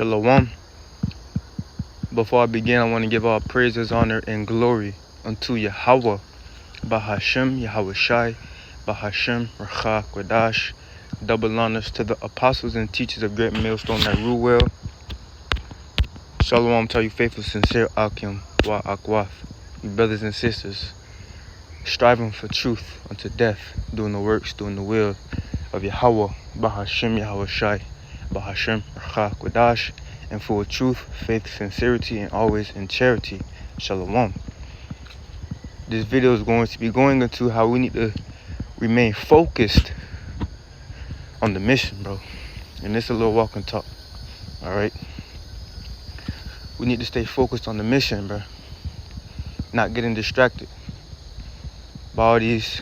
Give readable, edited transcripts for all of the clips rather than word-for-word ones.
Shalom. Before I begin, I want to give all praises, honor, and glory unto Yahweh, Bahashem, Yahweh Shai, Bahashem, Racha, Quadash. Double honors to the apostles and teachers of Great Millstone that rule well. Shalom to you faithful, sincere Akim, Wa Akwaf, you brothers and sisters, striving for truth unto death, doing the works, doing the will of Yahweh, Bahashem, Yahweh Shai, Bahashem, Racha, Quadash, and full of truth, faith, sincerity, and always in charity. Shalom. This video is going to be going into how we need to remain focused on the mission, bro. And this is a little walk and talk. Alright? We need to stay focused on the mission, bro. Not getting distracted by all these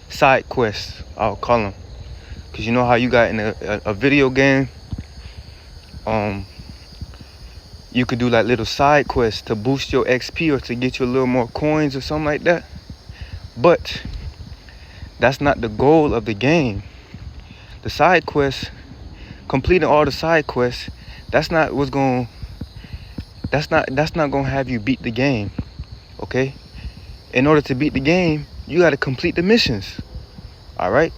side quests, I'll call them. Because you know how you got in a video game, you could do like little side quests to boost your XP or to get you a little more coins or something like that. But that's not the goal of the game. The side quests, completing all the side quests, that's not gonna have you beat the game. Okay? In order to beat the game, you gotta complete the missions. Alright?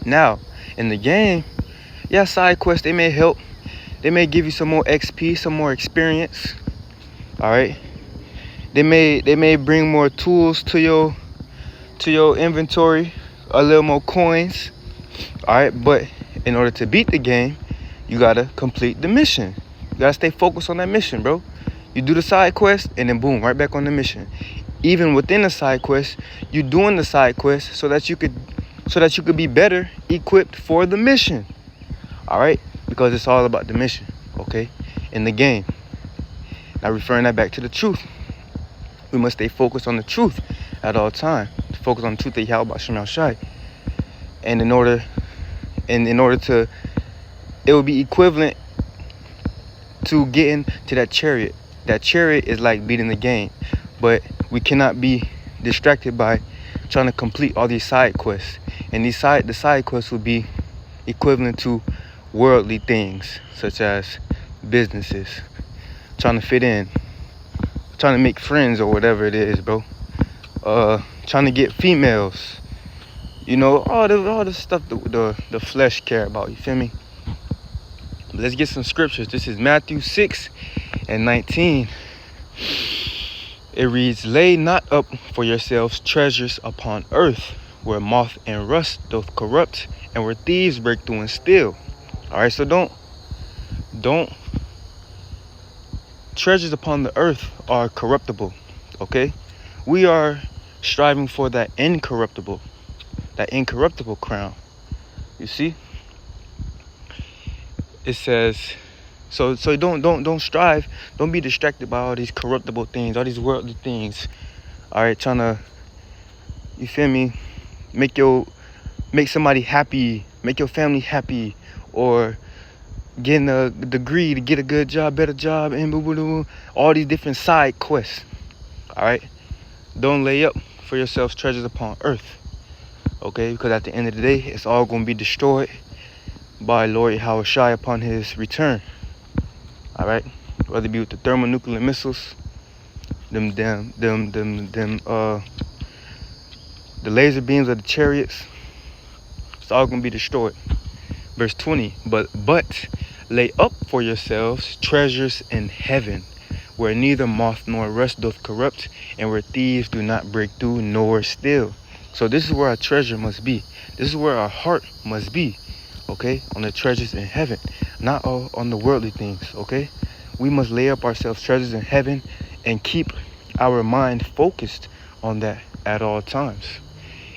Now, in the game, yeah, side quests, they may help. They may give you some more XP, some more experience. Alright? They may bring more tools to your inventory, a little more coins. Alright, but in order to beat the game, you gotta complete the mission. You gotta stay focused on that mission, bro. You do the side quest and then boom, right back on the mission. Even within the side quest, you're doing the side quest so that you could be better equipped for the mission. Alright? Because it's all about the mission, okay? In the game. Now referring that back to the truth. We must stay focused on the truth at all times. Focus on the truth that Yahweh Shem Shai. And in order to, it will be equivalent to getting to that chariot. That chariot is like beating the game. But we cannot be distracted by trying to complete all these side quests. And the side quests will be equivalent to worldly things, such as businesses, trying to fit in, trying to make friends or whatever it is, bro. Trying to get females, you know, all the stuff the flesh care about. You feel me? But let's get some scriptures. This is Matthew 6:19. It reads, "Lay not up for yourselves treasures upon earth, where moth and rust doth corrupt, and where thieves break through and steal." All right, so don't. Treasures upon the earth are corruptible, okay? We are striving for that incorruptible crown. You see? It says, so don't strive. Don't be distracted by all these corruptible things, all these worldly things. All right, trying to, you feel me? Make somebody happy, make your family happy, or getting a degree to get a good job, better job, and all these different side quests. All right, don't lay up for yourselves treasures upon earth, okay? Because at the end of the day, it's all going to be destroyed by Lord Yahweh Shai upon his return. All right, whether it be with the thermonuclear missiles, the laser beams of the chariots, it's all going to be destroyed. Verse 20, but lay up for yourselves treasures in heaven, where neither moth nor rust doth corrupt, and where thieves do not break through nor steal. So this is where our treasure must be. This is where our heart must be, okay? On the treasures in heaven, not all on the worldly things, okay? We must lay up ourselves treasures in heaven and keep our mind focused on that at all times.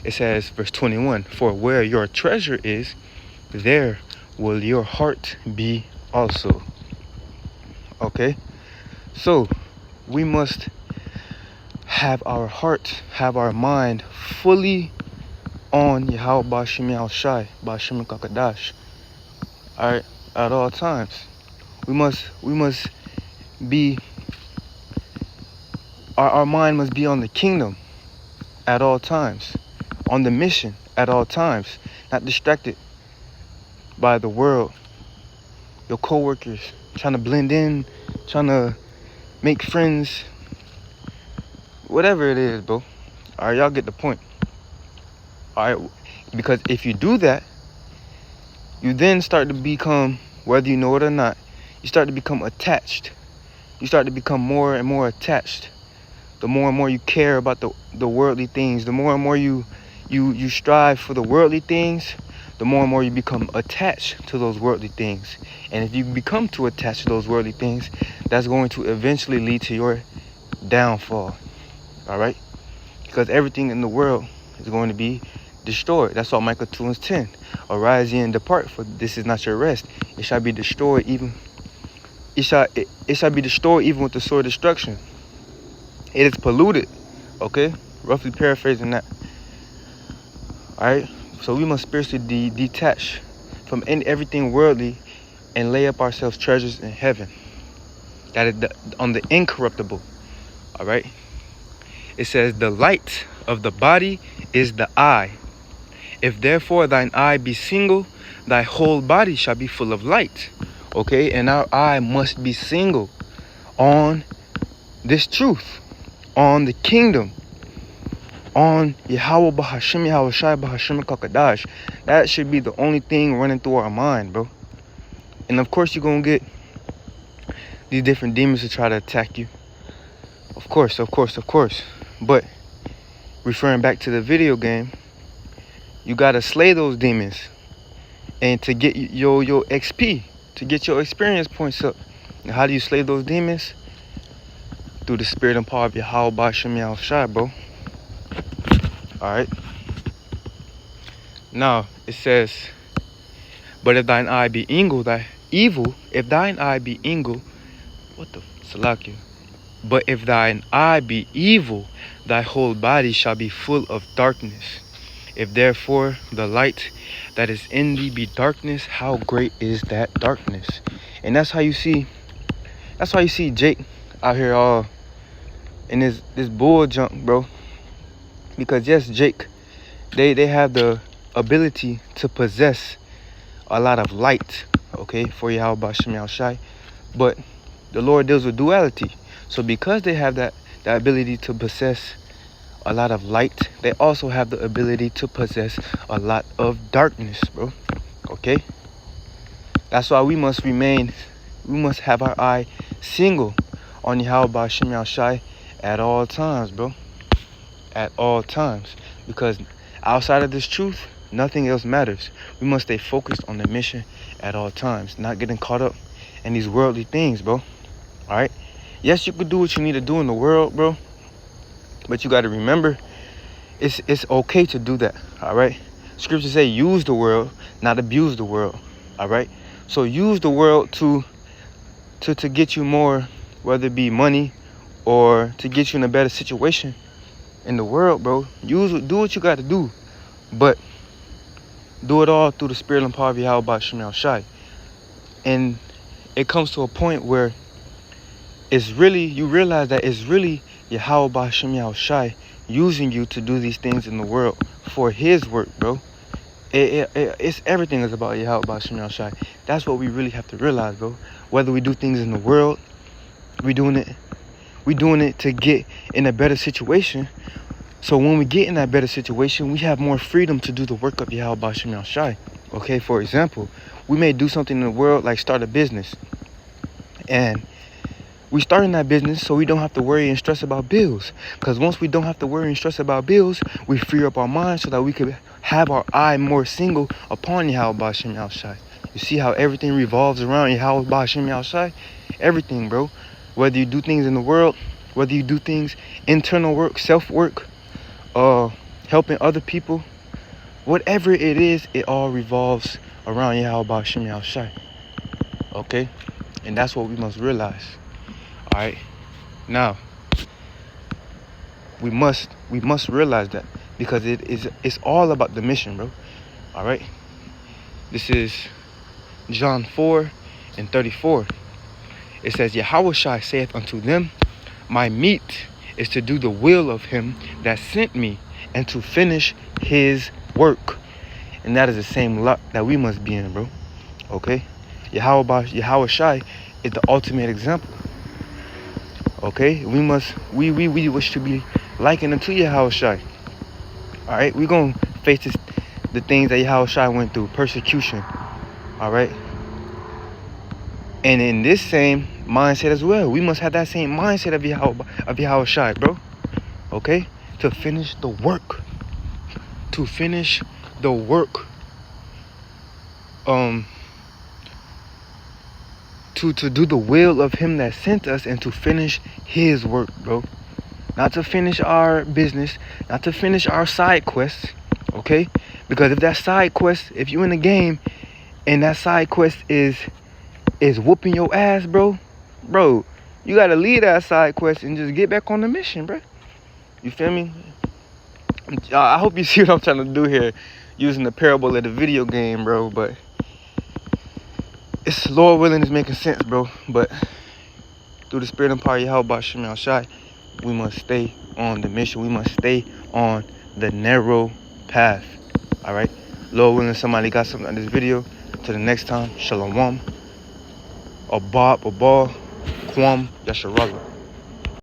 It says, verse 21, for where your treasure is, there will your heart be also. Okay? So, we must have our heart, have our mind fully on Yahweh Ba'ashem Yahushai, Ba'ashem Kakadash. Alright? At all times. We must be, our mind must be on the kingdom at all times. On the mission at all times. Not distracted by the world, your co-workers, trying to blend in, trying to make friends, whatever it is, bro. All right, y'all get the point. All right, because if you do that, you then start to become, whether you know it or not, you start to become attached. You start to become more and more attached. The more and more you care about the worldly things, the more and more you strive for the worldly things, the more and more you become attached to those worldly things. And if you become too attached to those worldly things, that's going to eventually lead to your downfall. All right? Because everything in the world is going to be destroyed. That's why Micah 2:10. Arise ye and depart, for this is not your rest. It shall be destroyed even. It shall be destroyed even with the sword of destruction. It is polluted. Okay? Roughly paraphrasing that. Alright? So we must spiritually detach from everything worldly and lay up ourselves treasures in heaven. That is on the incorruptible. Alright? It says, the light of the body is the eye. If therefore thine eye be single, thy whole body shall be full of light. Okay? And our eye must be single on this truth, on the kingdom, on Yahweh Bahashim, Yahweh Shai Bahashim Kakadash. That should be the only thing running through our mind, bro. And of course you're going to get these different demons to try to attack you. Of course. But referring back to the video game, you got to slay those demons. And to get your XP, to get your experience points up. And how do you slay those demons? Through the spirit and power of Yahweh Bahashim Yahweh Shai, bro. Alright. Now it says, but if thine eye be if thine eye be Salakia. But if thine eye be evil, thy whole body shall be full of darkness. If therefore the light that is in thee be darkness, how great is that darkness? And that's why you see Jake out here all in this bull junk, bro. Because yes, Jake, they have the ability to possess a lot of light, okay, for Yahweh Bahashim Yahweh Shai. But the Lord deals with duality. So because they have that ability to possess a lot of light, they also have the ability to possess a lot of darkness, bro. Okay? That's why we must have our eye single on Yahweh Bahashim Yahweh Shai at all times, bro. At all times. Because outside of this truth, nothing else matters. We must stay focused on the mission at all times, not getting caught up in these worldly things, bro. Alright? Yes, you could do what you need to do in the world, bro. But you got to remember, it's okay to do that. Alright? Scriptures say use the world, not abuse the world. Alright? So use the world to get you more, whether it be money or to get you in a better situation in the world, bro. Do what you got to do. But do it all through the spirit and power of Yahweh Bahashim Yahweh Shai. And it comes to a point where you realize that it's really Yahweh Bahashim Yahweh Shai using you to do these things in the world for his work, bro. It's everything is about Yahweh Bahashim Yahweh Shai. That's what we really have to realize, bro. Whether we do things in the world, we doing it to get in a better situation. So when we get in that better situation, we have more freedom to do the work of Yahweh Bahashim Yahweh Shai. Okay, for example, we may do something in the world like start a business. And we start in that business so we don't have to worry and stress about bills. Because once we don't have to worry and stress about bills, we free up our minds so that we could have our eye more single upon Yahweh Bahashim Yahweh Shai. You see how everything revolves around Yahweh Bahashim Yahweh Shai? Everything, bro. Whether you do things in the world, whether you do things, internal work, self-work, helping other people, whatever it is, it all revolves around Yahweh Bahashim Yahweh Shai. Okay? And that's what we must realize. Alright? Now, we must realize that, because it's all about the mission, bro. Alright? This is John 4:34. It says, Yahweh Shai saith unto them, my meat is to do the will of him that sent me, and to finish his work. And that is the same lot that we must be in, bro. Okay? Yahweh Shai is the ultimate example. Okay, we wish to be likened unto Yahushua. All right, we gonna face the things that Yahushua went through, persecution. All right, and in this same mindset as well, we must have that same mindset of Yahushua, bro. Okay, to finish the work, to finish the work. To do the will of him that sent us and to finish his work, bro. Not to finish our business, not to finish our side quests, okay? Because if that side quest, if you in the game and that side quest is whooping your ass, bro, you gotta leave that side quest and just get back on the mission, bro. You feel me? I hope you see what I'm trying to do here, using the parable of the video game, bro. But it's Lord willing, it's making sense, bro. But through the spirit and power of Yahweh Shem Shai, we must stay on the mission. We must stay on the narrow path. All right. Lord willing, somebody got something on this video. Till the next time, Shalom, Abba, Kwam, Yasharallah.